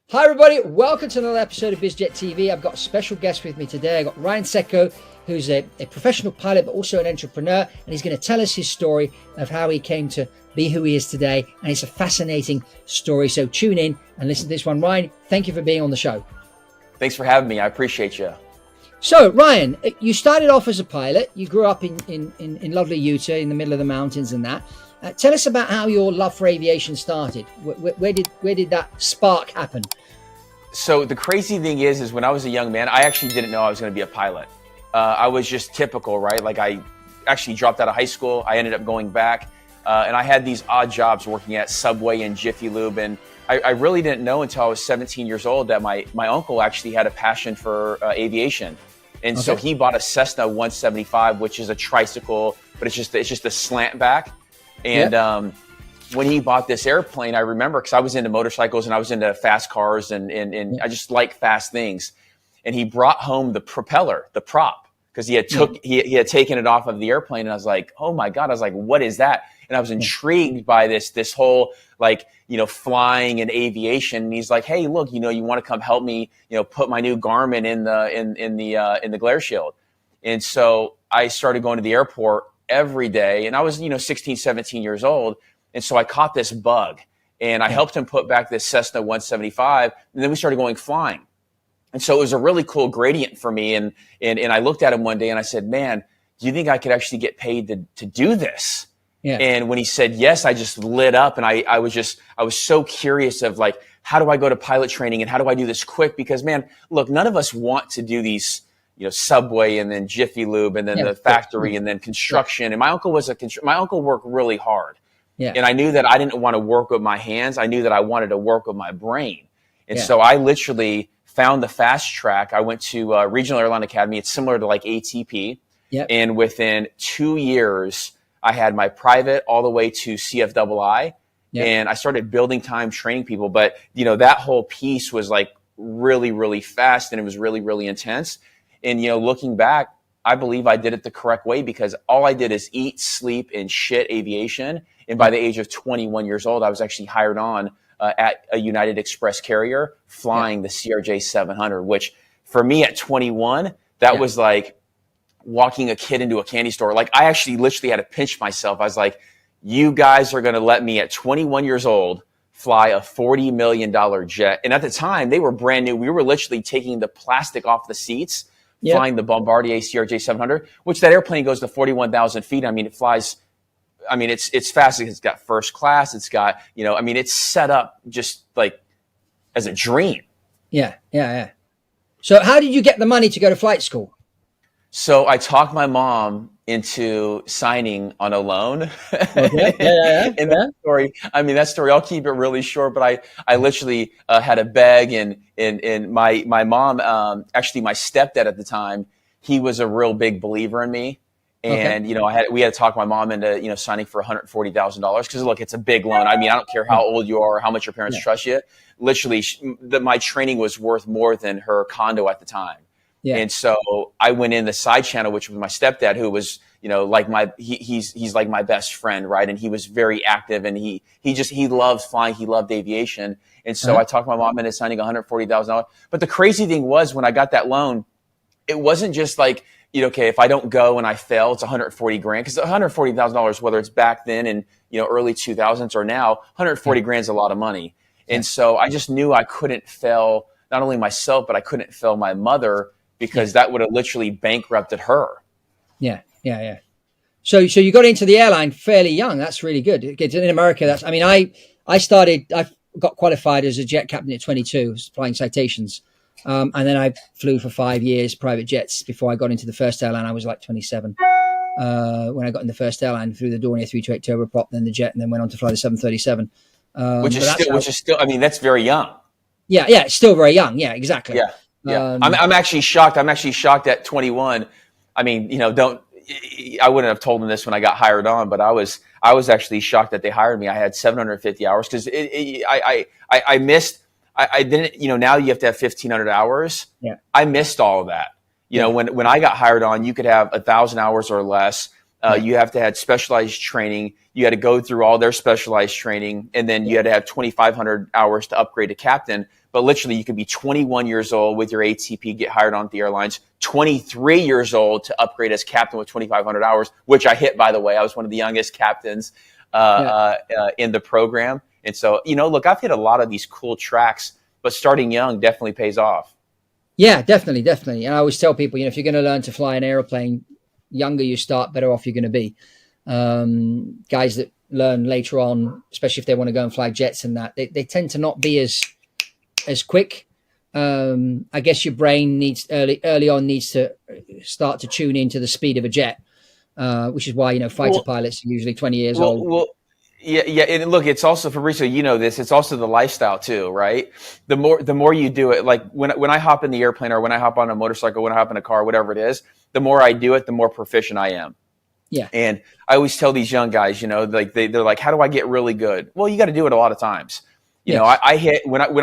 Hi everybody, welcome to another episode of Biz Jet TV. I've got a special guest with me today. I've got Ryan Tseko, who's a professional pilot but also an entrepreneur, and he's going to tell us his story of how he came to be who he is today, and it's a fascinating story, so tune in and listen to this one. Ryan, thank you for being on the show. Thanks for having me. I appreciate you. So Ryan, you started off as a pilot. You grew up in lovely Utah in the middle of the mountains and that. Tell us about how your love for aviation started. Where did that spark happen? So the crazy thing is when I was a young man, I actually didn't know I was going to be a pilot. I was just typical, right? Like I actually dropped out of high school. I ended up going back, and I had these odd jobs working at Subway and Jiffy Lube. And I really didn't know until I was 17 years old that my uncle actually had a passion for aviation. And so he bought a Cessna 175, which is a tricycle, but it's just a slant back. And when he bought this airplane, I remember because I was into motorcycles and I was into fast cars and I just like fast things. And he brought home the propeller, the prop, because he had taken it off of the airplane. And I was like, oh my God. I was like, what is that? And I was intrigued by this whole flying and aviation. And he's like, hey, look, you want to come help me, put my new Garmin in the glare shield. And so I started going to the airport every day. And I was, 16, 17 years old. And so I caught this bug and I helped him put back this Cessna 175. And then we started going flying. And so it was a really cool gradient for me. And I looked at him one day and I said, man, do you think I could actually get paid to do this? Yeah. And when he said yes, I just lit up. And I was so curious of like, how do I go to pilot training and how do I do this quick? Because man, look, none of us want to do these Subway and then Jiffy Lube and then the factory and then construction. And my uncle worked really hard. Yeah. And I knew that I didn't want to work with my hands. I knew that I wanted to work with my brain. And so I literally found the fast track. I went to Regional Airline Academy. It's similar to like ATP. Yep. And within 2 years, I had my private all the way to CFII. Yep. And I started building time, training people. But, that whole piece was like really, really fast and it was really, really intense. And, looking back, I believe I did it the correct way because all I did is eat, sleep, and shit aviation. And by the age of 21 years old, I was actually hired on at a United Express carrier flying the CRJ 700, which for me at 21, that was like walking a kid into a candy store. Like I actually literally had to pinch myself. I was like, you guys are going to let me at 21 years old fly a $40 million jet. And at the time, they were brand new. We were literally taking the plastic off the seats, flying the Bombardier CRJ 700, which that airplane goes to 41,000 feet. I mean, it flies. I mean, it's fast. It's got first class. It's got, it's set up just like as a dream. Yeah. So how did you get the money to go to flight school? So I talked my mom into signing on a loan. Okay. And that story, I'll keep it really short, but I literally had a beg and my mom, actually my stepdad at the time, he was a real big believer in me. And, we had to talk my mom into, signing for $140,000 because look, it's a big loan. I mean, I don't care how old you are or how much your parents trust you. Literally my training was worth more than her condo at the time. Yeah. And so I went in the side channel, which was my stepdad, who was, he's like my best friend. Right. And he was very active and he loved flying. He loved aviation. And so I talked my mom into signing $140,000. But the crazy thing was when I got that loan, it wasn't just like, okay, if I don't go and I fail, it's $140,000 because $140,000, whether it's back then in, early 2000s or now, $140,000 is a lot of money. And so I just knew I couldn't fail not only myself, but I couldn't fail my mother because that would have literally bankrupted her. Yeah. So you got into the airline fairly young. That's really good. In America, I got qualified as a jet captain at 22, flying citations. And then I flew for 5 years, private jets, before I got into the first airline. I was like 27 when I got in the first airline, through the Dornier 328 turboprop, then the jet, and then went on to fly the 737. Which is still, that's very young. Yeah, it's still very young. Yeah, exactly. Yeah. I'm actually shocked. I'm actually shocked at 21. I mean, I wouldn't have told them this when I got hired on, but I was actually shocked that they hired me. I had 750 hours because I missed. I didn't, now you have to have 1,500 hours. Yeah. I missed all of that. When I got hired on, you could have 1,000 hours or less. You have to have specialized training. You had to go through all their specialized training, and then you had to have 2,500 hours to upgrade to captain. But literally, you could be 21 years old with your ATP, get hired on the airlines, 23 years old to upgrade as captain with 2,500 hours, which I hit, by the way. I was one of the youngest captains in the program. And so, look, I've hit a lot of these cool tracks, but starting young definitely pays off. Yeah, definitely. And I always tell people, if you're going to learn to fly an airplane, younger you start, better off you're going to be. Guys that learn later on, especially if they want to go and fly jets and that, they tend to not be as quick. I guess your brain early on needs to start to tune into the speed of a jet, which is why, fighter pilots are usually 20 years old. Yeah. And look, it's also, Fabrizio, this, it's also the lifestyle too, right? The more you do it, like when I hop in the airplane or when I hop on a motorcycle, when I hop in a car, whatever it is, the more I do it, the more proficient I am. Yeah. And I always tell these young guys, like they're like, how do I get really good? Well, you got to do it a lot of times. When I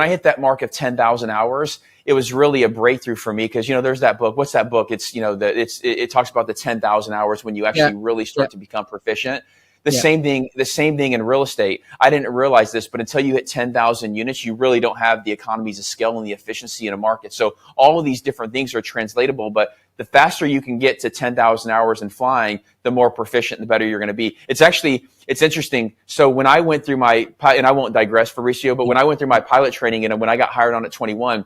hit that mark of 10,000 hours, it was really a breakthrough for me because, there's that book. What's that book? It's, it talks about the 10,000 hours when you actually really start to become proficient. The same thing in real estate. I didn't realize this, but until you hit 10,000 units, you really don't have the economies of scale and the efficiency in a market. So all of these different things are translatable, but the faster you can get to 10,000 hours in flying, the more proficient, the better you're going to be. It's interesting. So when I went through and I won't digress, Fabrizio, but when I went through my pilot training and when I got hired on at 21,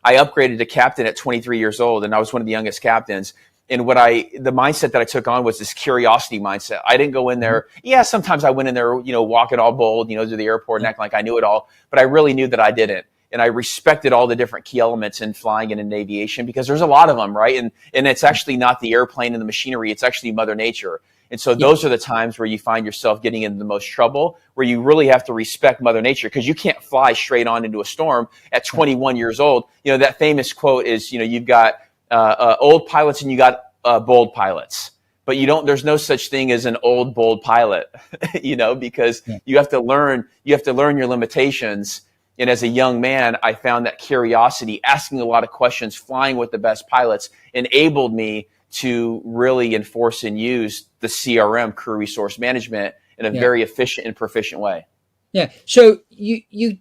I upgraded to captain at 23 years old, and I was one of the youngest captains. And the mindset that I took on was this curiosity mindset. I didn't go in there. Yeah, sometimes I went in there, walking all bold, to the airport and acting like I knew it all. But I really knew that I didn't. And I respected all the different key elements in flying and in aviation because there's a lot of them, right? And it's actually not the airplane and the machinery. It's actually Mother Nature. And so those are the times where you find yourself getting into the most trouble, where you really have to respect Mother Nature because you can't fly straight on into a storm at 21 years old. That famous quote is, you've got old pilots and you got bold pilots, but there's no such thing as an old bold pilot, because you have to learn your limitations. And as a young man, I found that curiosity, asking a lot of questions, flying with the best pilots enabled me to really enforce and use the CRM, crew resource management, in a very efficient and proficient way. Yeah. So you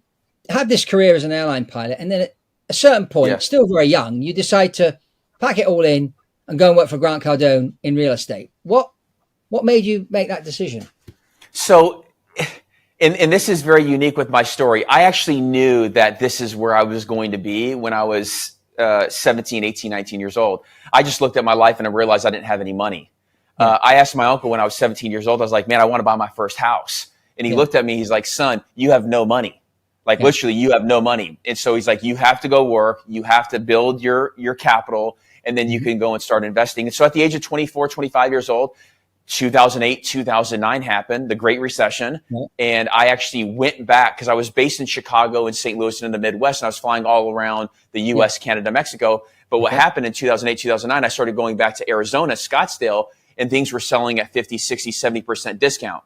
have this career as an airline pilot, and then at a certain point, still very young, you decide to pack it all in and go and work for Grant Cardone in real estate. What made you make that decision? So, and this is very unique with my story. I actually knew that this is where I was going to be when I was 17, 18, 19 years old. I just looked at my life and I realized I didn't have any money. I asked my uncle when I was 17 years old, I was like, man, I want to buy my first house. And he looked at me, he's like, son, you have no money. Literally, you have no money. And so he's like, you have to go work. You have to build your capital, and then you can go and start investing. And so at the age of 24, 25 years old, 2008, 2009 happened, the Great Recession. And I actually went back because I was based in Chicago and St. Louis and in the Midwest, and I was flying all around the U.S., Canada, Mexico. But what happened in 2008, 2009, I started going back to Arizona, Scottsdale, and things were selling at 50, 60, 70% discount.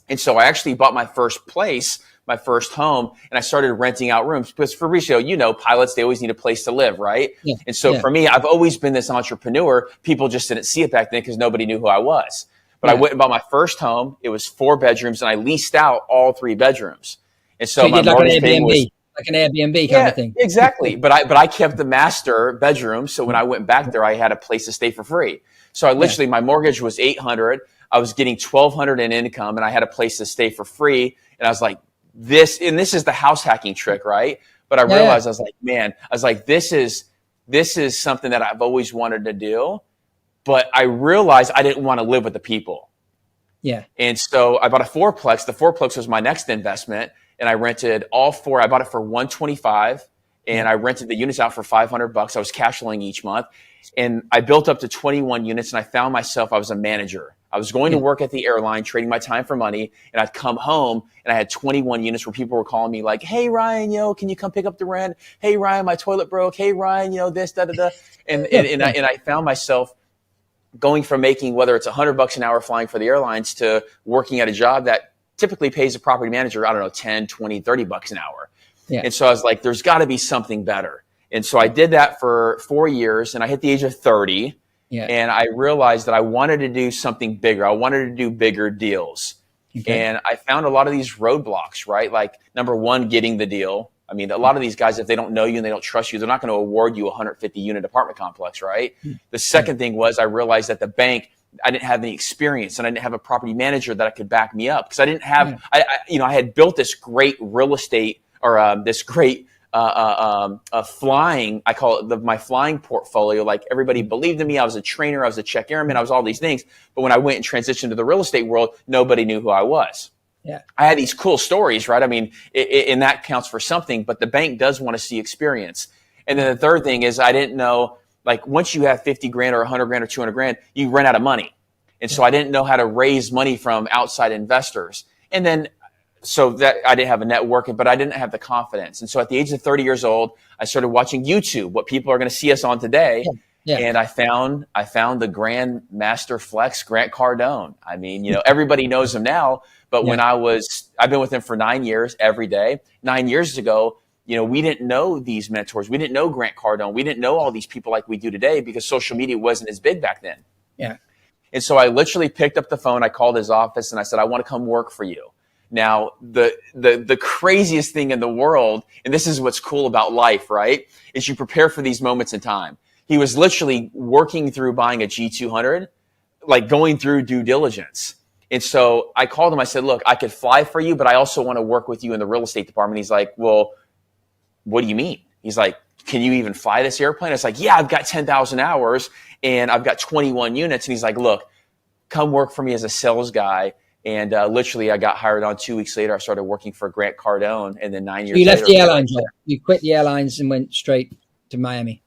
And so I actually bought my first place, my first home, and I started renting out rooms. Because Fabrizio, pilots, they always need a place to live, right? And so for me, I've always been this entrepreneur. People just didn't see it back then because nobody knew who I was. But I went and bought my first home. It was 4 bedrooms, and I leased out all 3 bedrooms. And so my mortgage payment was like an Airbnb kind of thing. Exactly. But I kept the master bedroom. So when I went back there, I had a place to stay for free. So I literally, my mortgage was $800. I was getting $1,200 in income, and I had a place to stay for free. And I was like, this is the house hacking trick, right? But I realized, I was like, man, this is something that I've always wanted to do. But I realized I didn't want to live with the people. Yeah. And so I bought a fourplex. The fourplex was my next investment. And I rented all 4. I bought it for $125, and I rented the units out for $500. I was cash flowing each month. And I built up to 21 units, and I found myself, I was a manager. I was going to work at the airline, trading my time for money, and I'd come home, and I had 21 units where people were calling me like, hey, Ryan, can you come pick up the rent? Hey, Ryan, my toilet broke. Hey, Ryan, this, da-da-da. And I found myself going from making, whether it's $100 an hour flying for the airlines, to working at a job that typically pays a property manager, I don't know, 10, 20, $30 an hour. And so I was like, there's got to be something better. And so I did that for 4 years, and I hit the age of 30. Yeah. And I realized that I wanted to do something bigger. I wanted to do bigger deals. Okay. And I found a lot of these roadblocks, right? Like, number one, getting the deal. I mean, a lot of these guys, if they don't know you and they don't trust you, they're not going to award you a 150 unit apartment complex, right? The second thing was I realized that the bank, I didn't have any experience and I didn't have a property manager that could back me up because I didn't have, I had built this great real estate or this great flying, I call it my flying portfolio. Like, everybody believed in me. I was a trainer. I was a check airman. I was all these things. But when I went and transitioned to the real estate world, nobody knew who I was. Yeah. I had these cool stories, right? I mean, and that counts for something, but the bank does want to see experience. And then the third thing is I didn't know, like, once you have 50 grand or 100 grand or 200 grand, you run out of money. And so I didn't know how to raise money from outside investors. And then, so that I didn't have a network, but I didn't have the confidence. And so at the age of 30 years old, I started watching YouTube, what people are going to see us on today. Yeah. And I found the Grand Master Flex, Grant Cardone. I mean, everybody knows him now, but when I've been with him for 9 years every day. 9 years ago, we didn't know these mentors. We didn't know Grant Cardone. We didn't know all these people like we do today because social media wasn't as big back then. Yeah. And so I literally picked up the phone. I called his office and I said, I want to come work for you. Now, the craziest thing in the world, and this is what's cool about life, right, is you prepare for these moments in time. He was literally working through buying a G200, like going through due diligence. And so I called him. I said, look, I could fly for you, but I also want to work with you in the real estate department. He's like, well, what do you mean? He's like, can you even fly this airplane? It's like, yeah, I've got 10,000 hours and I've got 21 units. And he's like, look, come work for me as a sales guy. And literally, I got hired on 2 weeks later. I started working for Grant Cardone. And then 9 years later. You left the airlines. You quit the airlines and went straight to Miami.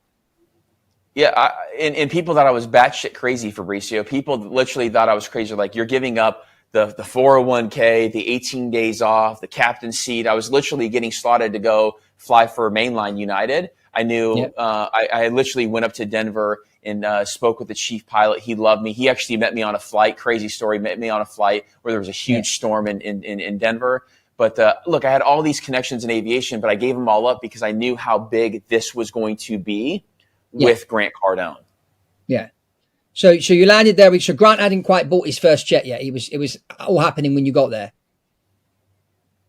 Yeah, and people thought I was batshit crazy, Fabrizio. People literally thought I was crazy. Like, you're giving up the 401k, the 18 days off, the captain's seat. I was literally getting slotted to go fly for mainline United. I knew I literally went up to Denver and spoke with the chief pilot. He loved me. He actually met me on a flight. Crazy story. Met me on a flight where there was a huge storm in Denver. But look, I had all these connections in aviation, but I gave them all up because I knew how big this was going to be with Grant Cardone. Yeah. So you landed there. So Grant hadn't quite bought his first jet yet. It was all happening when you got there.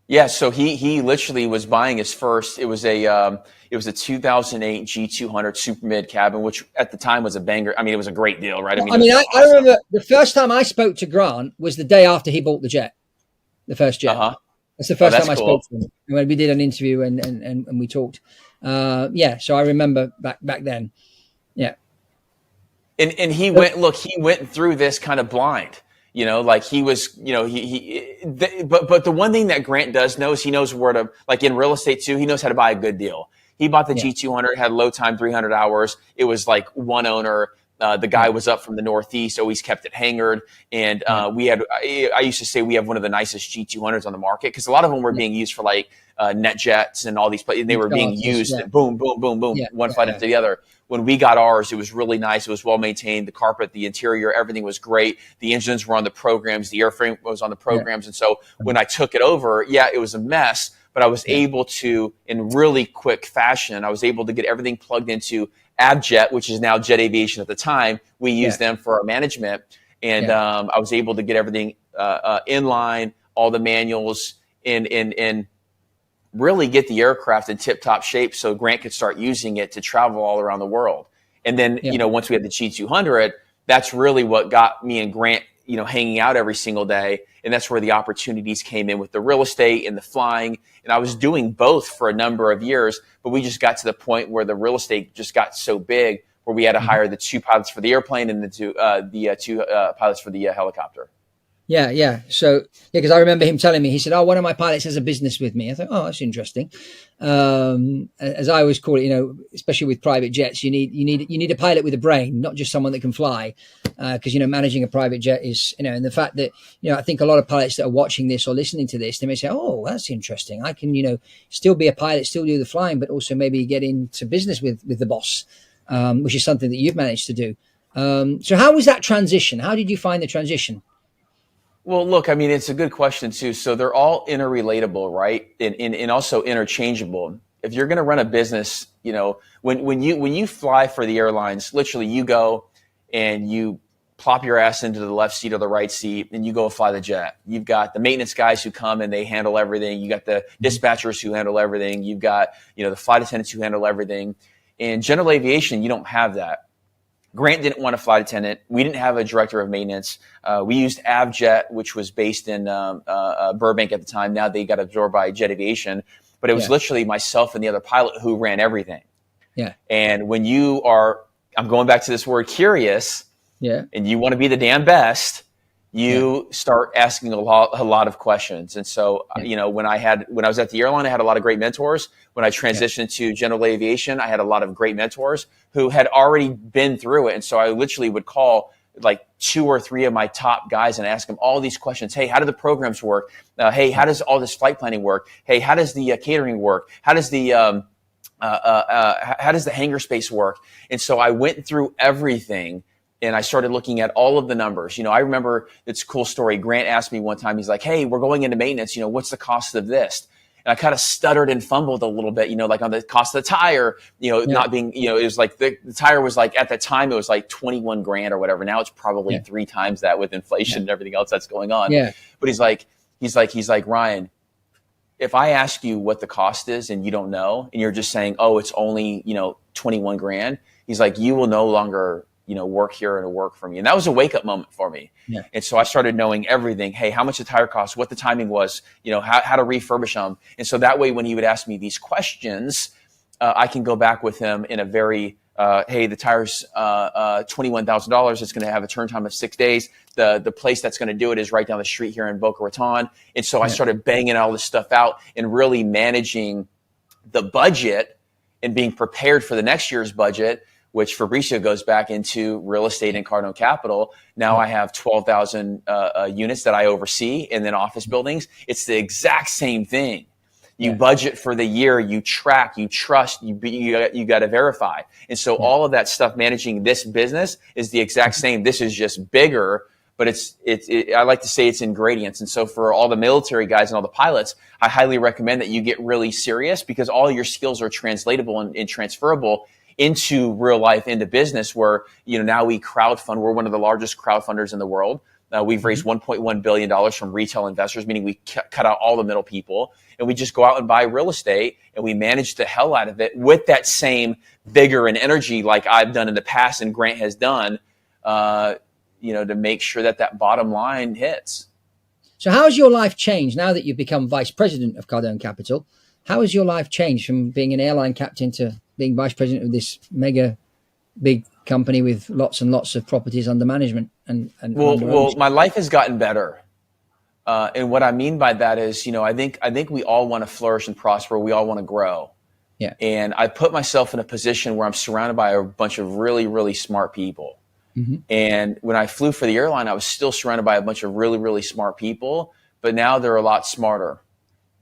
Yeah. So he literally was buying his first. It was a 2008 G200 super mid cabin, which at the time was a banger. I mean, it was a great deal, right? I remember the first time I spoke to Grant was the day after he bought the jet, the first jet. That's the first time I spoke to him when we did an interview and we talked. So I remember back then. Yeah. And he went through this kind of blind, like he was, but the one thing that Grant does know is he knows where to, like in real estate too, he knows how to buy a good deal. He bought the G200, had low time, 300 hours. It was like one owner. The guy was up from the Northeast, always kept it hangared. And I used to say we have one of the nicest G200s on the market because a lot of them were being used for like NetJets and all these places. They were being used, boom, boom, boom, boom, one flight after the other. When we got ours, it was really nice. It was well maintained. The carpet, the interior, everything was great. The engines were on the programs. The airframe was on the programs. And so when I took it over, it was a mess, but I was able to, in really quick fashion, I was able to get everything plugged into Abjet, which is now Jet Aviation at the time. We used them for our management. And I was able to get everything in line, all the manuals, and really get the aircraft in tip-top shape so Grant could start using it to travel all around the world. And then, once we had the G200, that's really what got me and Grant, hanging out every single day. And that's where the opportunities came in with the real estate and the flying. And I was doing both for a number of years, but we just got to the point where the real estate just got so big where we had to hire the two pilots for the airplane and the two pilots for the helicopter. Yeah. So, because I remember him telling me, he said, one of my pilots has a business with me. I thought, that's interesting. As I always call it, especially with private jets, you need a pilot with a brain, not just someone that can fly. Because, managing a private jet is, and the fact that, I think a lot of pilots that are watching this or listening to this, they may say, that's interesting. I can, still be a pilot, still do the flying, but also maybe get into business with the boss, which is something that you've managed to do. So how was that transition? How did you find the transition? Well, look, I mean, it's a good question too. So they're all interrelatable, right? And also interchangeable. If you're going to run a business, when you fly for the airlines, literally you go and you plop your ass into the left seat or the right seat, and you go fly the jet. You've got the maintenance guys who come and they handle everything. You got the dispatchers who handle everything. You've got, the flight attendants who handle everything. In general aviation, you don't have that. Grant didn't want a flight attendant. We didn't have a director of maintenance. We used Avjet, which was based in Burbank at the time. Now they got absorbed by Jet Aviation. But it was literally myself and the other pilot who ran everything. Yeah. And when you are, I'm going back to this word curious, and you want to be the damn best, you start asking a lot of questions. And so, when I was at the airline, I had a lot of great mentors. When I transitioned to general aviation, I had a lot of great mentors who had already been through it. And so I literally would call like 2 or 3 of my top guys and ask them all these questions. Hey, how do the programs work? Hey, how does all this flight planning work? Hey, how does the catering work? How does the hangar space work? And so I went through everything. And I started looking at all of the numbers. I remember it's a cool story. Grant asked me one time, he's like, hey, we're going into maintenance. What's the cost of this? And I kind of stuttered and fumbled a little bit, like on the cost of the tire, not being, it was like the tire was like, at the time, it was like 21 grand or whatever. Now it's probably 3 times that with inflation and everything else that's going on. Yeah. But he's like, Ryan, if I ask you what the cost is and you don't know, and you're just saying, oh, it's only, 21 grand. He's like, you will no longer work here and work for me. And that was a wake up moment for me. Yeah. And so I started knowing everything. Hey, how much the tire cost, what the timing was, how to refurbish them. And so that way, when he would ask me these questions, I can go back with him in a very, hey, the tire's $21,000. It's going to have a turn time of 6 days. The place that's going to do it is right down the street here in Boca Raton. And so I started banging all this stuff out and really managing the budget and being prepared for the next year's budget, which Fabrizio goes back into real estate and Cardone Capital. Now I have 12,000 units that I oversee, and then office buildings. It's the exact same thing. You budget for the year, you track, you trust, you got to verify. And so all of that stuff, managing this business, is the exact same. This is just bigger, but I like to say it's in gradients. And so for all the military guys and all the pilots, I highly recommend that you get really serious, because all your skills are translatable and transferable into real life, into business, where, now we crowdfund. We're one of the largest crowdfunders in the world. We've raised $1.1 billion from retail investors, meaning we cut out all the middle people, and we just go out and buy real estate, and we manage the hell out of it with that same vigor and energy like I've done in the past and Grant has done, to make sure that bottom line hits. So how has your life changed now that you've become vice president of Cardone Capital? How has your life changed from being an airline captain to being vice president of this mega big company with lots and lots of properties under management? Well, my life has gotten better. And what I mean by that is, I think we all want to flourish and prosper. We all want to grow. Yeah. And I put myself in a position where I'm surrounded by a bunch of really, really smart people. Mm-hmm. And when I flew for the airline, I was still surrounded by a bunch of really, really smart people, but now they're a lot smarter.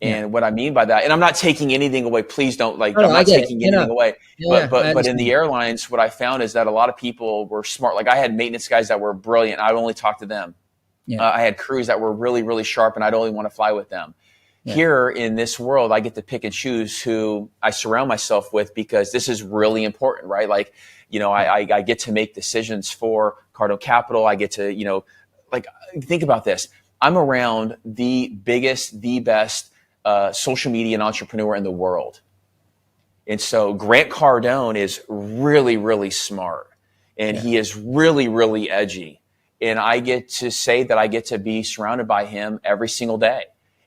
And what I mean by that, and I'm not taking anything away. Please don't I'm not taking anything away. But in the airlines, what I found is that a lot of people were smart. Like I had maintenance guys that were brilliant. I'd only talk to them. Yeah. I had crews that were really, really sharp, and I'd only want to fly with them. Yeah. Here in this world, I get to pick and choose who I surround myself with, because this is really important, right? Like, I get to make decisions for Cardone Capital. I get to, think about this. I'm around the biggest, the best social media and entrepreneur in the world. And so Grant Cardone is really, really smart, and he is really, really edgy. And I get to say that I get to be surrounded by him every single day.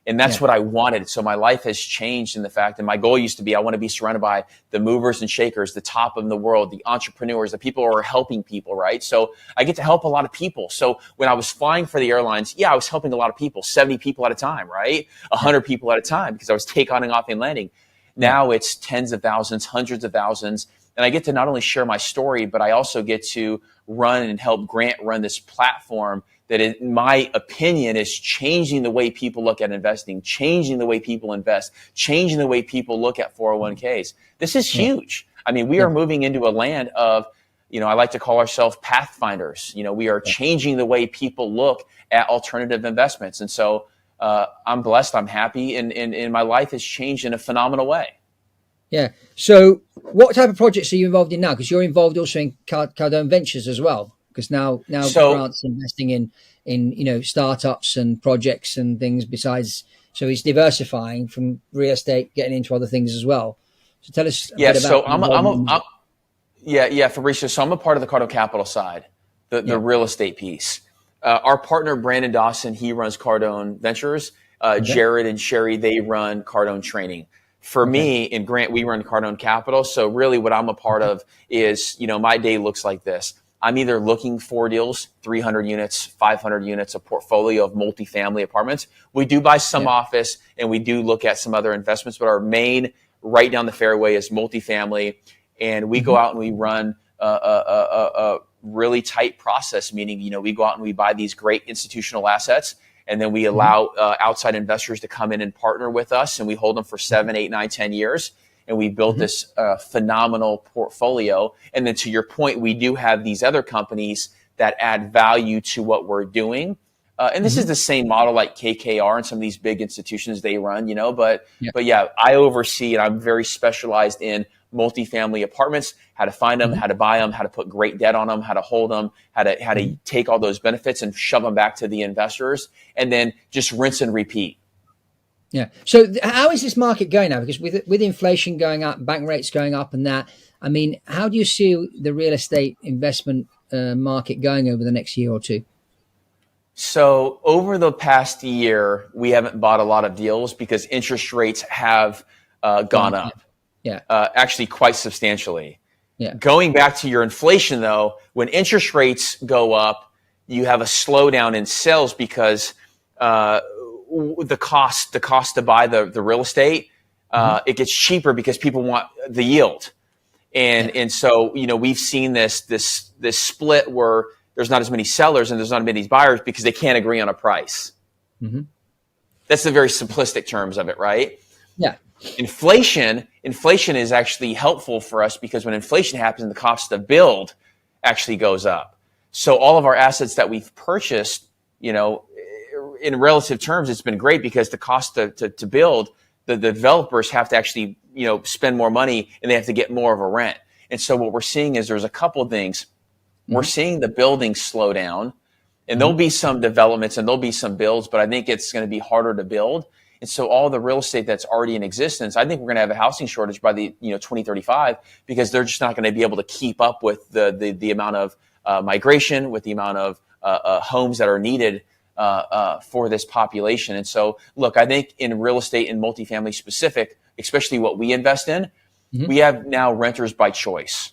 And that's what I wanted. So my life has changed in the fact, and my goal used to be, I want to be surrounded by the movers and shakers, the top of the world, the entrepreneurs, the people who are helping people, right? So I get to help a lot of people. So when I was flying for the airlines, I was helping a lot of people, 70 people at a time, right? 100 people at a time, because I was take on and off and landing. Now it's tens of thousands, hundreds of thousands. And I get to not only share my story, but I also get to run and help Grant run this platform that, in my opinion, is changing the way people look at investing, changing the way people invest, changing the way people look at 401ks. This is huge. I mean, we are moving into a land of, I like to call ourselves pathfinders. We are changing the way people look at alternative investments. And so I'm blessed, I'm happy, and my life has changed in a phenomenal way. Yeah. So what type of projects are you involved in now? Because you're involved also in Cardone Ventures as well. Because now So Grant's investing in startups and projects and things besides. So he's diversifying from real estate, getting into other things as well. So tell us a yeah, bit about so your involvement. yeah, Fabrizio. So I'm a part of the Cardone Capital side, the Yeah. real estate piece. Our partner Brandon Dawson, he runs Cardone Ventures. Okay. Jared and Sherry, they run Cardone Training. For Okay. me and Grant, we run Cardone Capital. So really, what I'm a part of is, my day looks like this. I'm either looking for deals, 300 units, 500 units, a portfolio of multifamily apartments. We do buy some Yeah. office, and we do look at some other investments, but our main right down the fairway is multifamily. And we go out and we run a really tight process, meaning, we go out and we buy these great institutional assets, and then we allow outside investors to come in and partner with us, and we hold them for 7, 8, 9, 10 years. And we built this phenomenal portfolio. And then to your point, we do have these other companies that add value to what we're doing. And this is the same model like KKR and some of these big institutions they run, but yeah, I oversee, and I'm very specialized in multifamily apartments, how to find them, how to buy them, how to put great debt on them, how to hold them, how to take all those benefits and shove them back to the investors, and then just rinse and repeat. Yeah. So how is this market going now? Because with inflation going up, bank rates going up, and that, I mean, how do you see the real estate investment market going over the next year or two? So over the past year, we haven't bought a lot of deals because interest rates have gone up. Yeah. Actually quite substantially. Yeah. Going back to your inflation, though, when interest rates go up, you have a slowdown in sales because the cost to buy the real estate, it gets cheaper because people want the yield. And so, we've seen this split where there's not as many sellers and there's not as many buyers because they can't agree on a price. That's the very simplistic terms of it, right? Yeah. Inflation is actually helpful for us because when inflation happens, the cost to build actually goes up. So all of our assets that we've purchased, in relative terms, it's been great because the cost to build, the developers have to actually, spend more money and they have to get more of a rent. And so what we're seeing is there's a couple of things. We're seeing the building slow down, and there'll be some developments and there'll be some builds, but I think it's going to be harder to build. And so all the real estate that's already in existence, I think we're going to have a housing shortage by the 2035 because they're just not going to be able to keep up with the amount of migration, with the amount of homes that are needed for this population. And so, look, I think in real estate and multifamily specific, especially what we invest in, we have now renters by choice.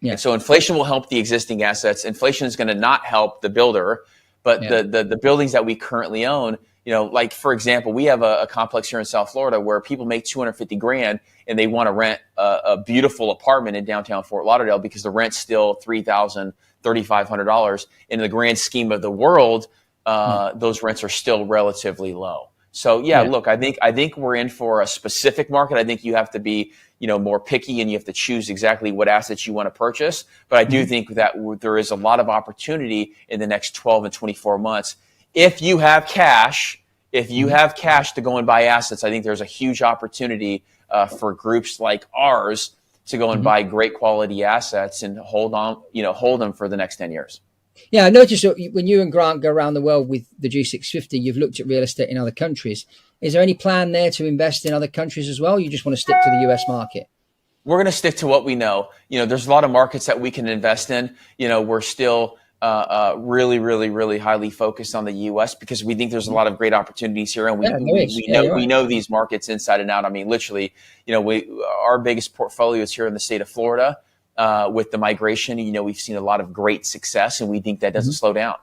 Yeah. And so inflation will help the existing assets. Inflation is going to not help the builder, but the buildings that we currently own, like for example, we have a complex here in South Florida where people make $250,000 and they want to rent a beautiful apartment in downtown Fort Lauderdale because the rent's still $3,000, $3,500. In the grand scheme of the world, those rents are still relatively low. So look, I think we're in for a specific market. I think you have to be, more picky and you have to choose exactly what assets you want to purchase. But I do think that there is a lot of opportunity in the next 12 and 24 months. If you have cash, to go and buy assets, I think there's a huge opportunity for groups like ours to go and buy great quality assets and hold them for the next 10 years. Yeah, I noticed that when you and Grant go around the world with the G650, you've looked at real estate in other countries. Is there any plan there to invest in other countries as well? You just want to stick to the US market? We're going to stick to what we know. There's a lot of markets that we can invest in. We're still really, really, really highly focused on the US because we think there's a lot of great opportunities here. And we know these markets inside and out. I mean, literally, our biggest portfolio is here in the state of Florida. With the migration, we've seen a lot of great success, and we think that doesn't slow down.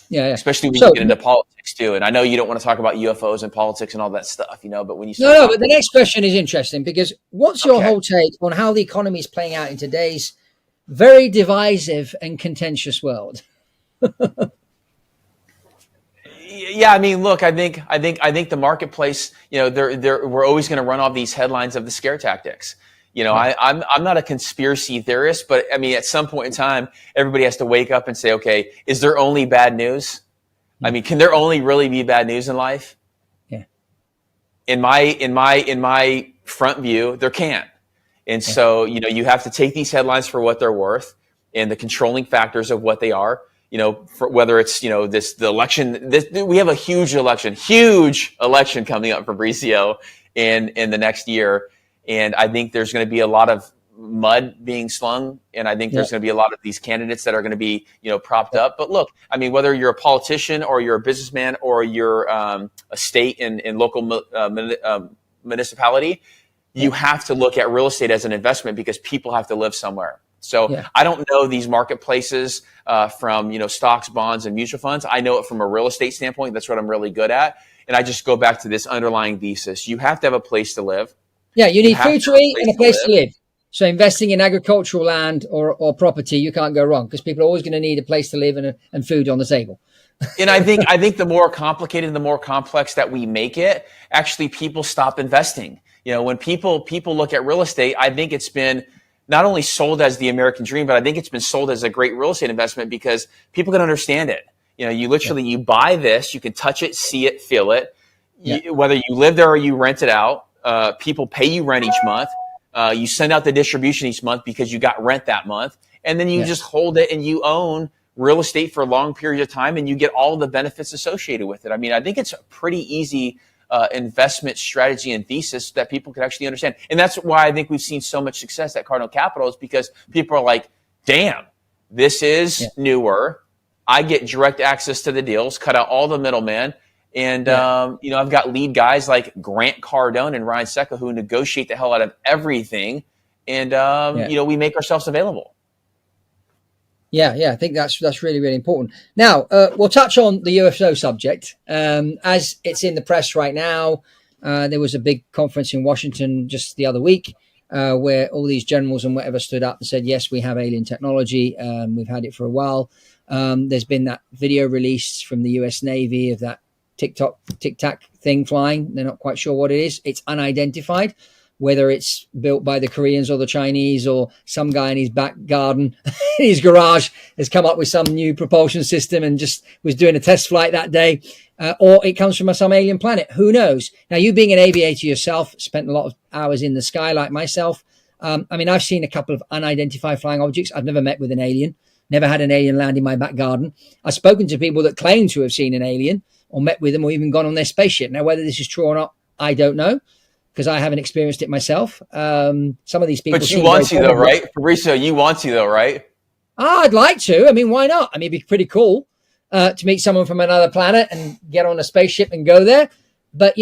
Yeah. Especially when you get into politics too. And I know you don't want to talk about UFOs and politics and all that stuff, but when you start but the next question is interesting because what's your whole take on how the economy is playing out in today's very divisive and contentious world? Yeah, I mean, look, I think the marketplace, we're always going to run off these headlines of the scare tactics. I'm not a conspiracy theorist, but I mean, at some point in time, everybody has to wake up and say, okay, is there only bad news? I mean, can there only really be bad news in life? Yeah. In my front view, there can't. And so, you have to take these headlines for what they're worth. and the controlling factors of what they are. For whether it's, the election, we have a huge election coming up, Fabrizio, in the next year. And I think there's going to be a lot of mud being slung. And I think there's going to be a lot of these candidates that are going to be, propped up. But look, I mean, whether you're a politician or you're a businessman or you're a state and local municipality, you have to look at real estate as an investment because people have to live somewhere. So I don't know these marketplaces from, stocks, bonds, and mutual funds. I know it from a real estate standpoint. That's what I'm really good at. And I just go back to this underlying thesis. You have to have a place to live. Yeah, you need food to eat and a place to live. So investing in agricultural land or property, you can't go wrong because people are always going to need a place to live and food on the table. And I think the more complicated and the more complex that we make it, actually people stop investing. When people look at real estate, I think it's been not only sold as the American dream, but I think it's been sold as a great real estate investment because people can understand it. You literally, you buy this, you can touch it, see it, feel it. Whether you live there or you rent it out, people pay you rent each month. You send out the distribution each month because you got rent that month. And then you just hold it and you own real estate for a long period of time and you get all the benefits associated with it. I mean, I think it's a pretty easy investment strategy and thesis that people can actually understand. And that's why I think we've seen so much success at Cardone Capital is because people are like, damn, this is newer. I get direct access to the deals, cut out all the middlemen. And, I've got lead guys like Grant Cardone and Ryan Tseko who negotiate the hell out of everything. And, we make ourselves available. Yeah, I think that's really, really important. Now, we'll touch on the UFO subject. As it's in the press right now, there was a big conference in Washington just the other week where all these generals and whatever stood up and said, yes, we have alien technology. We've had it for a while. There's been that video released from the US Navy of that tic-tac thing flying. They're not quite sure what it is. It's unidentified, whether it's built by the Koreans or the Chinese or some guy in his back garden, in his garage, has come up with some new propulsion system and just was doing a test flight that day. Or it comes from some alien planet. Who knows? Now, you being an aviator yourself, spent a lot of hours in the sky like myself. I've seen a couple of unidentified flying objects. I've never met with an alien, never had an alien land in my back garden. I've spoken to people that claim to have seen an alien or met with them or even gone on their spaceship. Now, whether this is true or not, I don't know because I haven't experienced it myself. Some of these people. But you want to, though, right? Fabrizio, you want to, though, right? I'd like to. I mean, why not? I mean, it'd be pretty cool to meet someone from another planet and get on a spaceship and go there. But,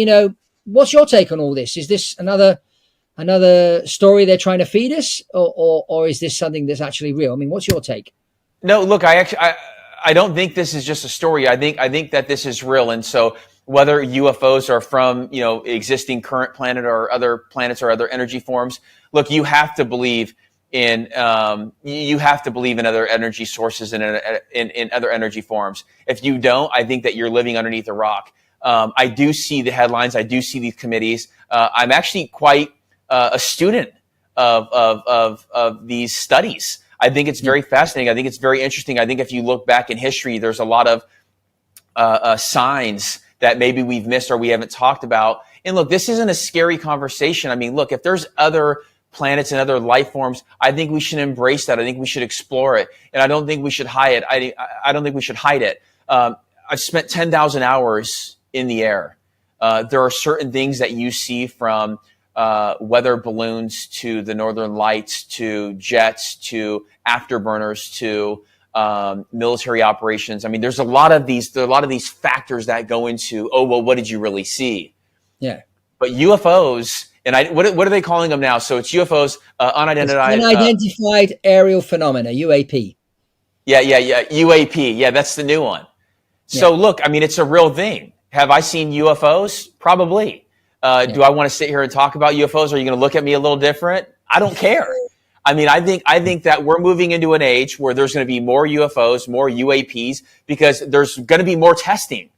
what's your take on all this? Is this another story they're trying to feed us or is this something that's actually real? I mean, what's your take? No, look, I don't think this is just a story. I think that this is real. And so whether UFOs are from, existing current planet or other planets or other energy forms, look, you have to believe in other energy sources and in other energy forms. If you don't, I think that you're living underneath a rock. I do see the headlines. I do see these committees. I'm actually quite a student of these studies. I think it's very fascinating. I think it's very interesting. I think if you look back in history, there's a lot of signs that maybe we've missed or we haven't talked about. And look, this isn't a scary conversation. I mean, look, if there's other planets and other life forms, I think we should embrace that. I think we should explore it. And I don't think we should hide it. I don't think we should hide it. I've spent 10,000 hours in the air. There are certain things that you see from weather balloons to the northern lights to jets to afterburners to military operations. I mean, there are a lot of these factors that go into, what did you really see? Yeah. But UFOs, and what are they calling them now? So it's UFOs, unidentified aerial phenomena, UAP. Yeah, UAP. Yeah, that's the new one. So look, I mean, it's a real thing. Have I seen UFOs? Probably. Do I want to sit here and talk about UFOs? Are you going to look at me a little different? I don't care. I mean, I think that we're moving into an age where there's going to be more UFOs, more UAPs, because there's going to be more testing,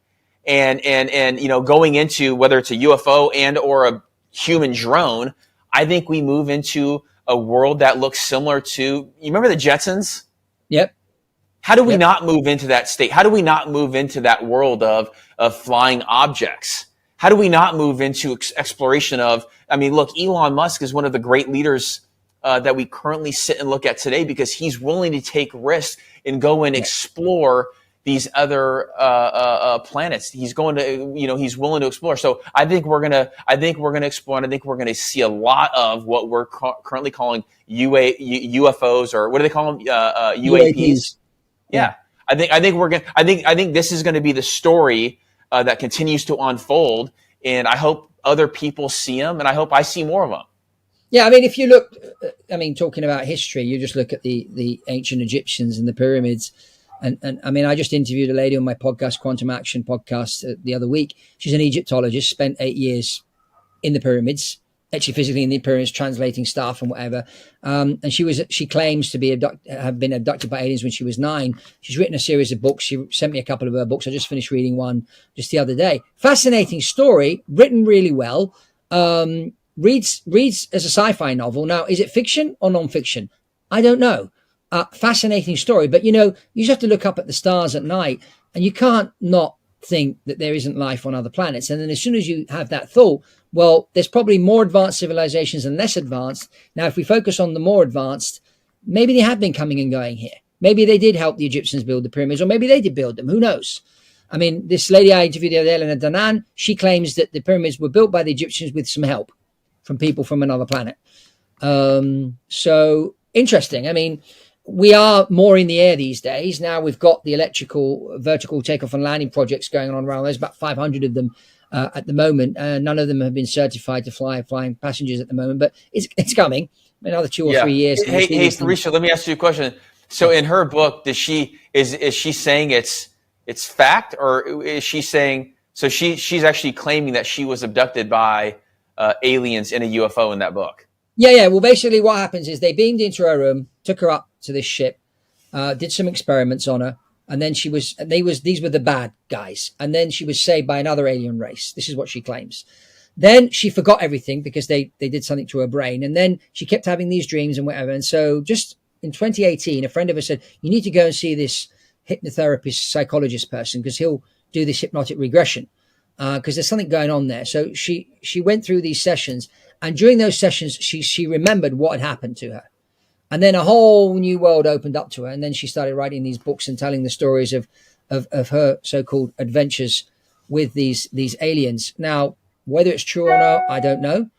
and going into whether it's a UFO and or a human drone. I think we move into a world that looks similar to, you remember the Jetsons? Yep. How do we not move into that state? How do we not move into that world of flying objects? How do we not move into exploration of, I mean, look, Elon Musk is one of the great leaders that we currently sit and look at today, because he's willing to take risks and go and explore these other planets. He's going to, he's willing to explore. So I think we're gonna explore, and I think we're gonna see a lot of what we're currently calling UFOs, or what do they call them? UAPs. Yeah. I think this is going to be the story that continues to unfold, and I hope other people see them, and I hope I see more of them. Yeah, I mean, if you look, talking about history, you just look at the ancient Egyptians and the pyramids. And I mean, I just interviewed a lady on my podcast, Quantum Action podcast, the other week. She's an Egyptologist, spent 8 years in the pyramids, actually physically in the pyramids, translating stuff and whatever. And she claims to have been abducted by aliens when she was 9. She's written a series of books. She sent me a couple of her books. I just finished reading one just the other day. Fascinating story, written really well. Reads as a sci-fi novel. Now, is it fiction or non-fiction? I don't know. Fascinating story, but you just have to look up at the stars at night, and you can't not think that there isn't life on other planets. And then as soon as you have that thought, well, there's probably more advanced civilizations and less advanced. Now, if we focus on the more advanced, maybe they have been coming and going here. Maybe they did help the Egyptians build the pyramids, or maybe they did build them. Who knows? I mean, this lady I interviewed the other day, Elena Danan, she claims that the pyramids were built by the Egyptians with some help from people from another planet. So interesting. I mean, we are more in the air these days. Now we've got the electrical vertical takeoff and landing projects going on around. There's about 500 of them at the moment. None of them have been certified to flying passengers at the moment, but it's coming. Another 2 or 3 years. Hey, Fabrizio, let me ask you a question. So in her book, is she saying it's fact, or is she saying, so she's actually claiming that she was abducted by aliens in a UFO in that book? Yeah. Well, basically what happens is they beamed into her room, took her up to this ship, did some experiments on her. And then these were the bad guys. And then she was saved by another alien race. This is what she claims. Then she forgot everything because they did something to her brain. And then she kept having these dreams and whatever. And so just in 2018, a friend of hers said, you need to go and see this hypnotherapist, psychologist person, because he'll do this hypnotic regression. Because there's something going on there. So she went through these sessions, and during those sessions, she remembered what had happened to her. And then a whole new world opened up to her. And then she started writing these books and telling the stories of her so-called adventures with these aliens. Now, whether it's true or not, I don't know.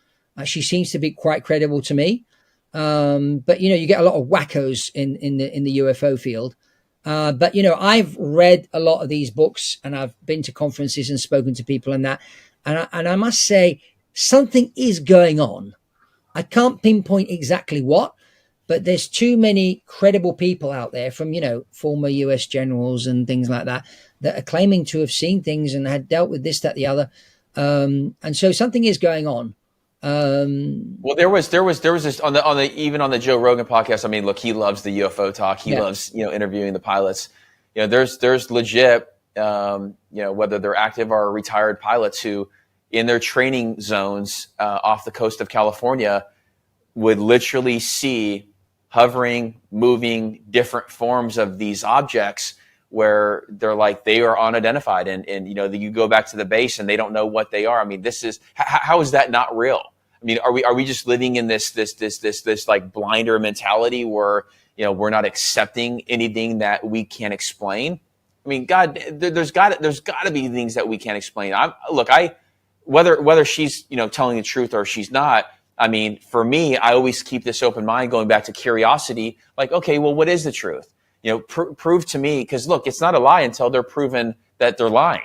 She seems to be quite credible to me. But you get a lot of wackos in the UFO field. But I've read a lot of these books, and I've been to conferences and spoken to people and that. And I must say, something is going on. I can't pinpoint exactly what, but there's too many credible people out there from, former US generals and things like that are claiming to have seen things and had dealt with this, that, the other. And so something is going on. Well, there was this on the Joe Rogan podcast. I mean, look, he loves the UFO talk. He loves, interviewing the pilots. There's legit, whether they're active or retired pilots who in their training zones, off the coast of California would literally see hovering, moving different forms of these objects where they're like, they are unidentified. And you go back to the base and they don't know what they are. I mean, how is that not real? I mean, are we just living in this like blinder mentality where, we're not accepting anything that we can't explain? I mean, God, there's got to be things that we can't explain. Whether she's, telling the truth or she's not, I mean, for me, I always keep this open mind, going back to curiosity. Like, okay, well, what is the truth? Prove to me, because look, it's not a lie until they're proven that they're lying.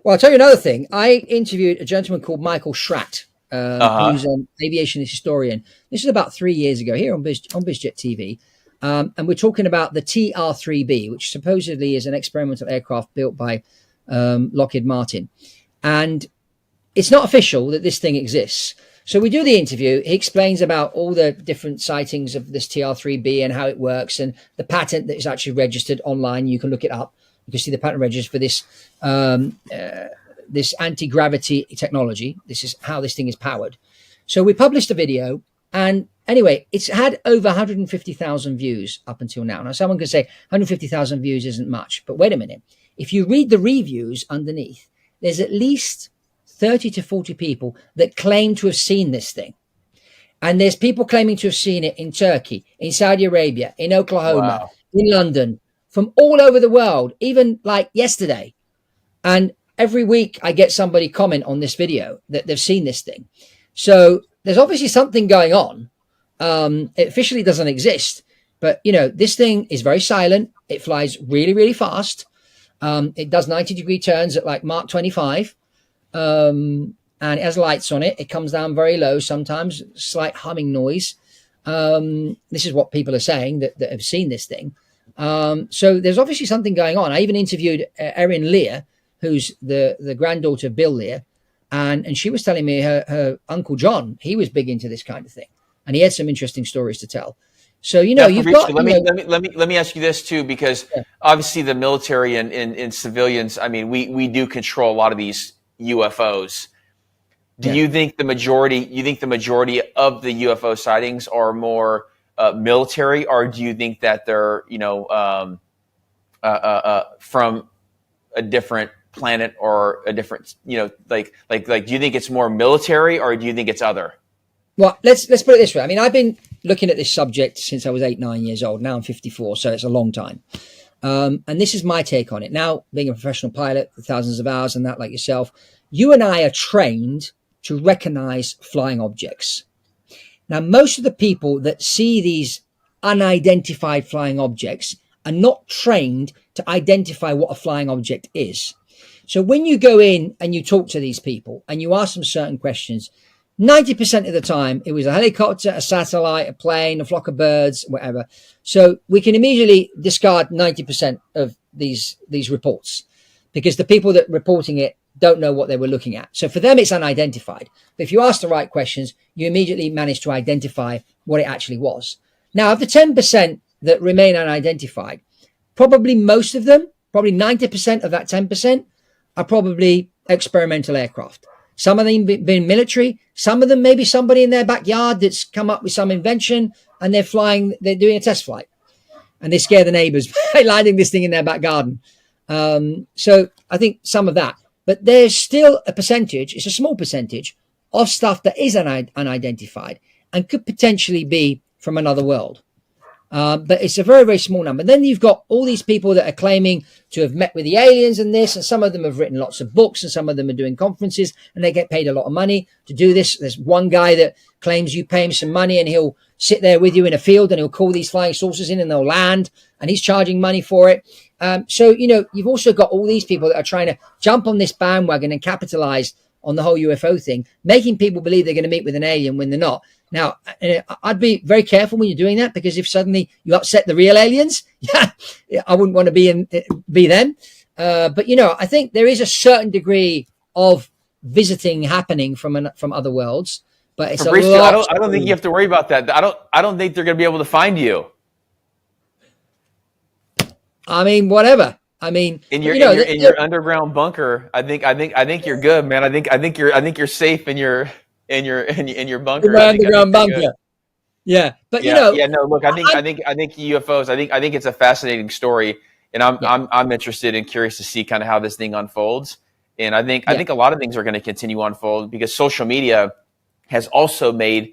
Well, I'll tell you another thing. I interviewed a gentleman called Michael Schratt, who's an aviation historian. This is about 3 years ago here on Biz Jet TV. And we're talking about the TR-3B, which supposedly is an experimental aircraft built by Lockheed Martin. And it's not official that this thing exists. So we do the interview. He explains about all the different sightings of this TR-3B and how it works, and the patent that is actually registered online. You can look it up. You can see the patent registered for this this anti-gravity technology. This is how this thing is powered. So we published a video, and anyway, it's had over 150,000 views up until now. Now, someone could say 150,000 views isn't much, but wait a minute. If you read the reviews underneath, there's at least 30 to 40 people that claim to have seen this thing. And there's people claiming to have seen it in Turkey, in Saudi Arabia, in Oklahoma, Wow. in London, from all over the world, even like yesterday. And every week I get somebody comment on this video that they've seen this thing. So there's obviously something going on. It officially doesn't exist, but this thing is very silent. It flies really, really fast. It does 90-degree turns at like Mach 25. And it has lights on it. It comes down very low, sometimes slight humming noise. This is what people are saying that have seen this thing. So there's obviously something going on. I even interviewed Erin Lear, who's the granddaughter of Bill Lear, and she was telling me her uncle John, he was big into this kind of thing, and he had some interesting stories to tell. So you've got. Let me ask you this too, because obviously the military and civilians. I mean, we do control a lot of these UFOs. Do you think the majority? You think the majority of the UFO sightings are more military, or do you think that they're from a different planet or a different do you think it's more military, or do you think it's other? Well, let's put it this way. I mean, I've been looking at this subject since I was 8-9 years old. Now I'm 54, so it's a long time. And this is my take on it. Now, being a professional pilot for thousands of hours and that, like yourself, you and I are trained to recognize flying objects. Now, most of the people that see these unidentified flying objects are not trained to identify what a flying object is. So when you go in and you talk to these people and you ask them certain questions, 90% of the time it was a helicopter, a satellite, a plane, a flock of birds, whatever. So we can immediately discard 90% of these reports, because the people that are reporting it don't know what they were looking at. So for them, it's unidentified. But if you ask the right questions, you immediately manage to identify what it actually was. Now, of the 10% that remain unidentified, probably most of them, probably 90% of that 10% are probably experimental aircraft. Some of them being military, some of them maybe somebody in their backyard that's come up with some invention and they're doing a test flight. And they scare the neighbors by landing this thing in their back garden. So I think some of that. But there's still a percentage, it's a small percentage, of stuff that is unidentified and could potentially be from another world. But it's a very, very small number. Then you've got all these people that are claiming to have met with the aliens and this, and some of them have written lots of books, and some of them are doing conferences, and they get paid a lot of money to do this. There's one guy that claims you pay him some money and he'll sit there with you in a field and he'll call these flying saucers in and they'll land, and he's charging money for it. So you've also got all these people that are trying to jump on this bandwagon and capitalize on the whole UFO thing, making people believe they're going to meet with an alien when they're not. Now, I'd be very careful when you're doing that, because if suddenly you upset the real aliens, I wouldn't want to be them. But I think there is a certain degree of visiting happening from other worlds. But it's Fabrizio, I don't think you have to worry about that. I don't think they're going to be able to find you. I mean, whatever. I mean, in your underground bunker, I think you're good, man. I think you're safe in your bunker. Underground bunker. Yeah, but no. Look, I think UFOs. I think it's a fascinating story, and I'm interested and curious to see kind of how this thing unfolds. And I think a lot of things are going to continue to unfold, because social media has also made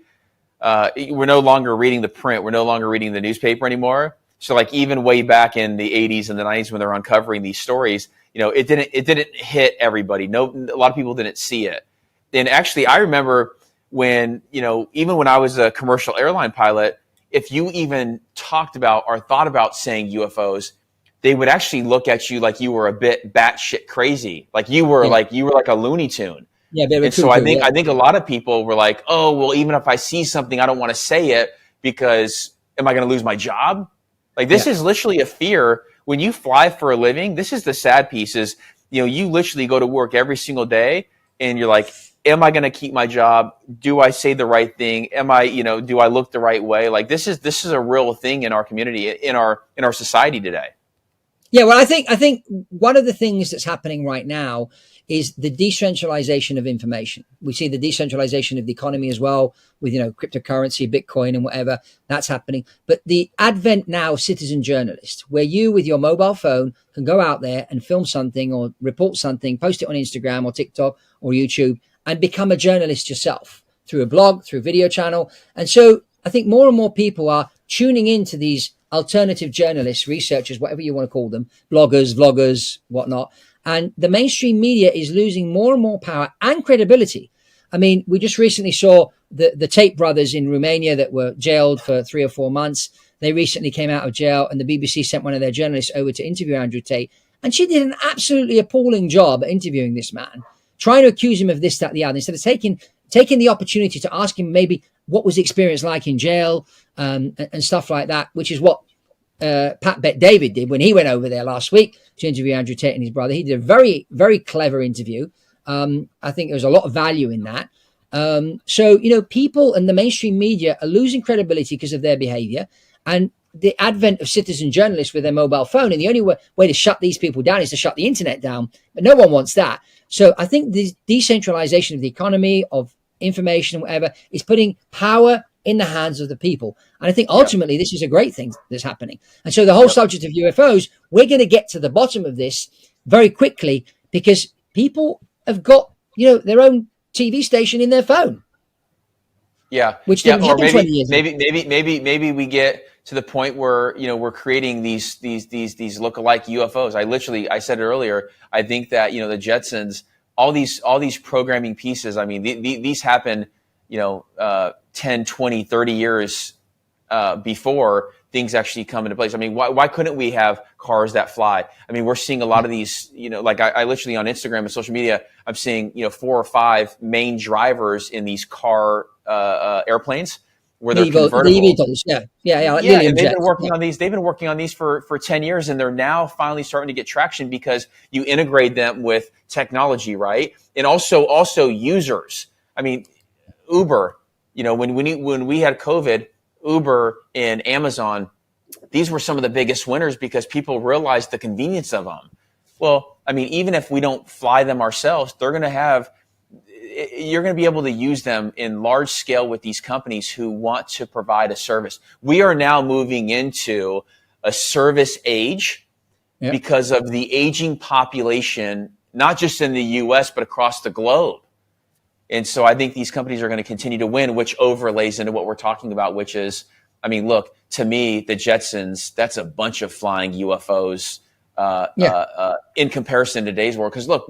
we're no longer reading the print. We're no longer reading the newspaper anymore. So like even way back in the 80s and the 90s when they're uncovering these stories, it didn't hit everybody. A lot of people didn't see it. And actually, I remember when, even when I was a commercial airline pilot, if you even talked about or thought about saying UFOs, they would actually look at you like you were a bit batshit crazy, like you were like a Looney Tune. Yeah, and so I think a lot of people were like, oh, well, even if I see something, I don't want to say it, because am I going to lose my job? Like this is literally a fear. When you fly for a living, this is the sad piece is, you literally go to work every single day and you're like, am I going to keep my job? Do I say the right thing? Am I, do I look the right way? Like this is a real thing in our community, in our society today. Yeah, well, I think one of the things that's happening right now is the decentralization of information. We see the decentralization of the economy as well, with cryptocurrency, Bitcoin, and whatever that's happening. But the advent now of citizen journalists, where you with your mobile phone can go out there and film something or report something, post it on Instagram or TikTok or YouTube, and become a journalist yourself through a blog, through a video channel. And so I think more and more people are tuning into these alternative journalists, researchers, whatever you want to call them, bloggers, vloggers, whatnot. And the mainstream media is losing more and more power and credibility. I mean, we just recently saw the Tate brothers in Romania that were jailed for 3 or 4 months. They recently came out of jail, and the BBC sent one of their journalists over to interview Andrew Tate. And she did an absolutely appalling job at interviewing this man, trying to accuse him of this, that, the other, instead of taking the opportunity to ask him maybe what was the experience like in jail, and stuff like that, which is what Pat Bet David did when he went over there last week to interview Andrew Tate and his brother. He did a very, very clever interview. I think there was a lot of value in that. So, people and the mainstream media are losing credibility because of their behavior, and the advent of citizen journalists with their mobile phone. And the only way to shut these people down is to shut the internet down. But no one wants that. So I think the decentralization of the economy, of information and whatever, is putting power in the hands of the people. And I think ultimately this is a great thing that's happening. And so the whole subject of UFOs, we're going to get to the bottom of this very quickly, because people have got, their own TV station in their phone. Yeah. Which didn't happen 20 years ago. Maybe we get to the point where, we're creating these look-alike UFOs. I said it earlier. I think that, the Jetsons, all these programming pieces, I mean, these happen, 10, 20, 30 years before things actually come into place. I mean, why couldn't we have cars that fly? I mean, we're seeing a lot of these, like I literally on Instagram and social media, I'm seeing, 4 or 5 main drivers in these car airplanes where they're convertible. The eVTOLs, like and they've been working on these. They've been working on these for 10 years, and they're now finally starting to get traction because you integrate them with technology, right? And also users. I mean, Uber. When we had COVID, Uber and Amazon, these were some of the biggest winners because people realized the convenience of them. Well, I mean, even if we don't fly them ourselves, you're going to be able to use them in large scale with these companies who want to provide a service. We are now moving into a service age because of the aging population, not just in the US, but across the globe. And so I think these companies are going to continue to win, which overlays into what we're talking about, which is, I mean, look, to me, the Jetsons, that's a bunch of flying UFOs in comparison to today's world. Because look,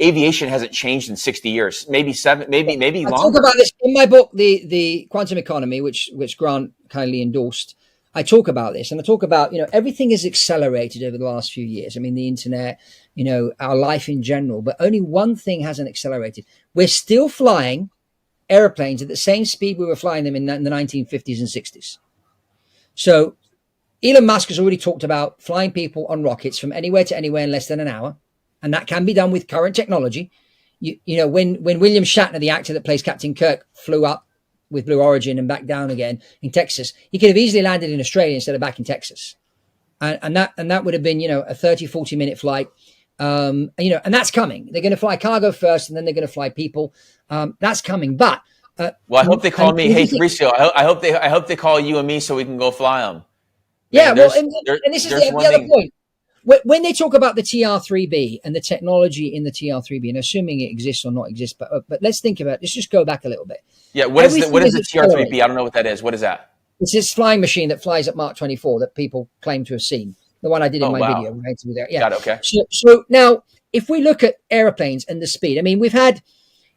aviation hasn't changed in 60 years, maybe longer. I talk about this in my book, the Quantum Economy, which Grant kindly endorsed. I talk about this, and I talk about, everything is accelerated over the last few years. I mean, the internet, our life in general, but only one thing hasn't accelerated. We're still flying airplanes at the same speed we were flying them in the 1950s and 60s. So Elon Musk has already talked about flying people on rockets from anywhere to anywhere in less than an hour. And that can be done with current technology. When William Shatner, the actor that plays Captain Kirk, flew up with Blue Origin and back down again in Texas, he could have easily landed in Australia instead of back in Texas. And that would have been, a 30, 40 minute flight. And that's coming. They're going to fly cargo first, and then they're going to fly people. That's coming. But I hope they call me. Hey, Fabrizio, I hope they call you and me so we can go fly them. Yeah, and this is the other point. When they talk about the TR-3B and the technology in the TR-3B, and assuming it exists or not exists, but let's think about it. Let's just go back a little bit. Yeah, what is the TR-3B? I don't know what that is. What is that? It's this flying machine that flies at Mach 24 that people claim to have seen. The one I did in my video. Right there. Yeah. Got it, okay. So now, if we look at airplanes and the speed, I mean, we've had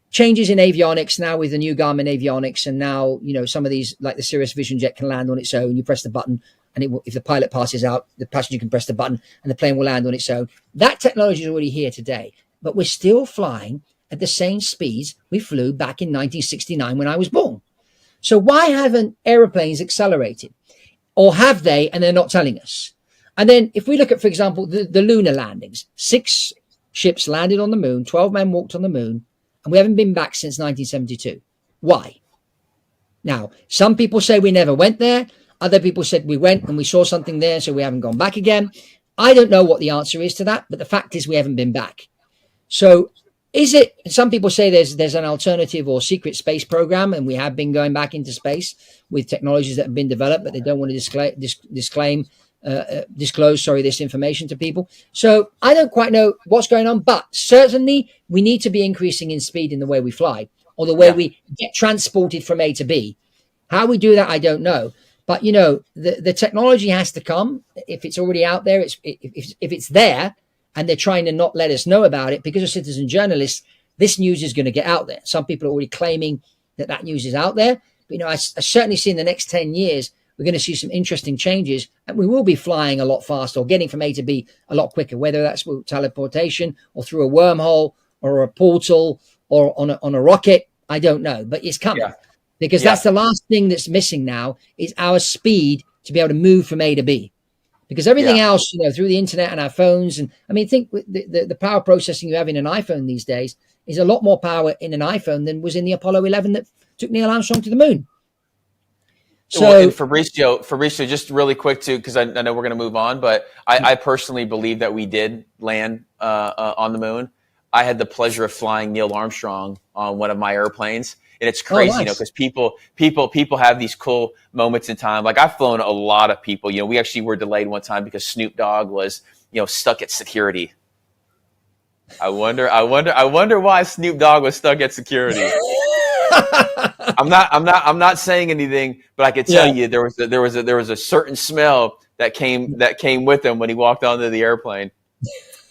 changes in avionics now with the new Garmin avionics, and now, some of these, like the Cirrus Vision Jet, can land on its own. You press the button, and if the pilot passes out, the passenger can press the button, and the plane will land on its own. That technology is already here today, but we're still flying at the same speeds we flew back in 1969 when I was born. So why haven't airplanes accelerated? Or have they, and they're not telling us? And then if we look at, for example, the lunar landings, 6 ships landed on the moon, 12 men walked on the moon, and we haven't been back since 1972. Why? Now, some people say we never went there. Other people said we went and we saw something there, so we haven't gone back again. I don't know what the answer is to that, but the fact is we haven't been back. So is it, some people say there's an alternative or secret space program, and we have been going back into space with technologies that have been developed, but they don't want to disclose this information to people. So I don't quite know what's going on, but certainly we need to be increasing in speed in the way we fly. or the way we get transported from A to B. How we do that, I don't know. But, the technology has to come. If it's already out there, if it's there and they're trying to not let us know about it because of citizen journalists, this news is going to get out there. Some people are already claiming that news is out there. But, I certainly see in the next 10 years, we're going to see some interesting changes, and we will be flying a lot faster or getting from A to B a lot quicker, whether that's with teleportation or through a wormhole or a portal or on a rocket. I don't know, but it's coming. Yeah. Because that's the last thing that's missing now is our speed to be able to move from A to B. Because everything else, through the internet and our phones, and I mean, think the power processing you have in an iPhone these days is a lot more power in an iPhone than was in the Apollo 11 that took Neil Armstrong to the moon. So, and Fabrizio, just really quick too, because I know we're going to move on, but I personally believe that we did land on the moon. I had the pleasure of flying Neil Armstrong on one of my airplanes. And it's crazy, because people have these cool moments in time. Like I've flown a lot of people. We actually were delayed one time because Snoop Dogg was, stuck at security. I wonder why Snoop Dogg was stuck at security. I'm not saying anything, but I can tell you there was a certain smell that came with him when he walked onto the airplane.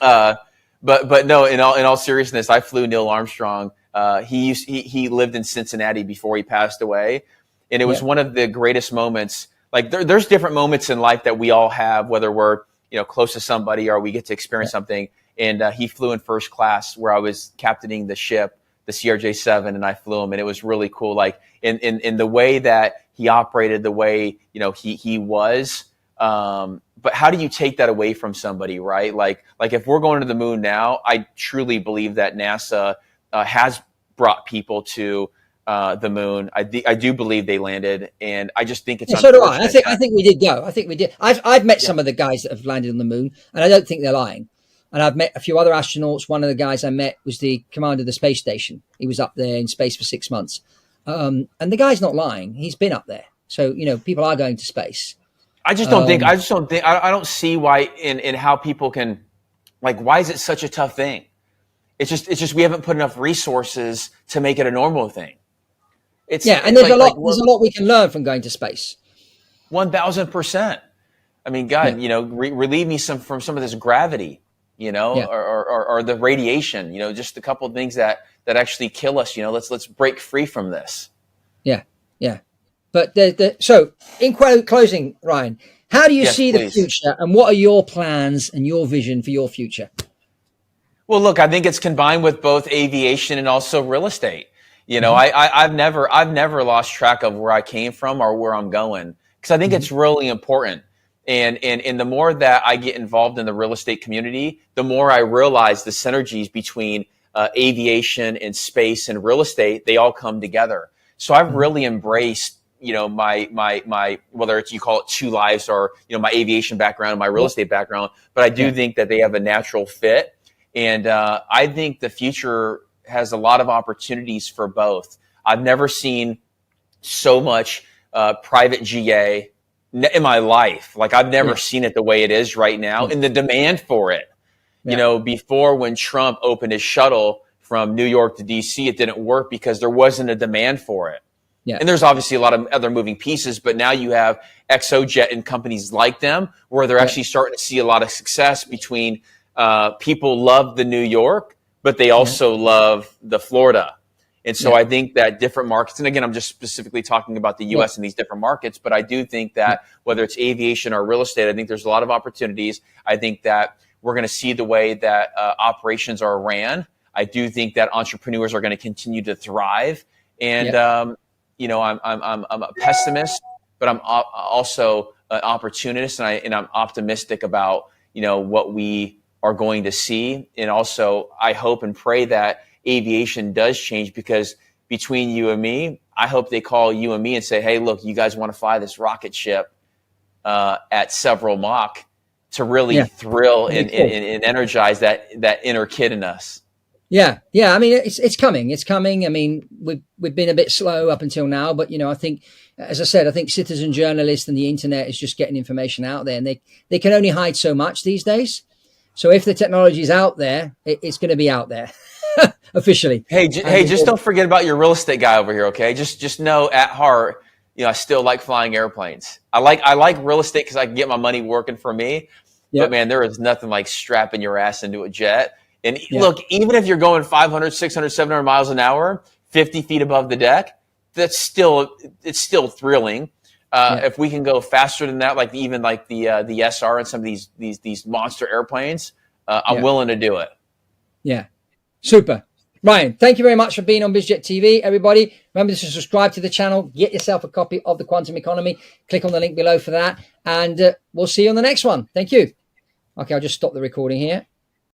But no, in all seriousness, I flew Neil Armstrong. He lived in Cincinnati before he passed away, and it was one of the greatest moments. Like there's different moments in life that we all have, whether we're close to somebody or we get to experience something. And he flew in first class where I was captaining the ship, the CRJ-7, and I flew him, and it was really cool. Like in the way that he operated, the way he was. But how do you take that away from somebody, right? Like if we're going to the moon now, I truly believe that NASA has brought people to the moon. I do believe they landed, and I just think it's so do I. I think we did go. I think we did. I've met some of the guys that have landed on the moon, and I don't think they're lying. And I've met a few other astronauts. One of the guys I met was the commander of the space station. He was up there in space for 6 months, and the guy's not lying. He's been up there, so people are going to space. I don't see why in how people can, like, why is it such a tough thing? It's just we haven't put enough resources to make it a normal thing. And there's a lot we can learn from going to space. 1,000%. I mean, God, relieve me from some of this gravity, or the radiation, just a couple of things that actually kill us. Let's break free from this. Yeah. But so in closing, Ryan, how do you see the future, and what are your plans and your vision for your future? Well, look, I think it's combined with both aviation and also real estate. I've never lost track of where I came from or where I'm going, because I think it's really important. And the more that I get involved in the real estate community, the more I realize the synergies between aviation and space and real estate. They all come together. So I've really embraced my whether it's you call it two lives or my aviation background and my real estate background, but I do think that they have a natural fit. And I think the future has a lot of opportunities for both. I've never seen so much private GA in my life. Like I've never seen it the way it is right now, and the demand for it. Before, when Trump opened his shuttle from New York to DC, it didn't work because there wasn't a demand for it. Yeah. And there's obviously a lot of other moving pieces, but now you have ExoJet and companies like them where they're actually starting to see a lot of success between people love the New York, but they also love the Florida. And so I think that different markets, and again, I'm just specifically talking about the U.S. and these different markets, but I do think that whether it's aviation or real estate, I think there's a lot of opportunities. I think that we're going to see the way that operations are ran. I do think that entrepreneurs are going to continue to thrive. And, I'm a pessimist, but I'm also an opportunist, and I'm optimistic about, what we are going to see. And also, I hope and pray that aviation does change, because between you and me, I hope they call you and me and say, hey, look, you guys want to fly this rocket ship at several Mach to really thrill and energize that inner kid in us. Yeah. I mean, it's coming. It's coming. I mean, we've been a bit slow up until now, but I think, as I said, I think citizen journalists and the internet is just getting information out there, and they can only hide so much these days. So if the technology is out there, it's going to be out there. officially. Hey, just don't forget about your real estate guy over here, okay? Just know at heart, I still like flying airplanes. I like real estate because I can get my money working for me. Yep. But man, there is nothing like strapping your ass into a jet. And look, even if you're going 500, 600, 700 miles an hour, 50 feet above the deck, it's still thrilling. If we can go faster than that, like even like the SR and some of these monster airplanes, I'm willing to do it. Yeah, super. Ryan, thank you very much for being on Biz Jet TV. Everybody, remember to subscribe to the channel. Get yourself a copy of The Quantum Economy. Click on the link below for that. And we'll see you on the next one. Thank you. Okay, I'll just stop the recording here.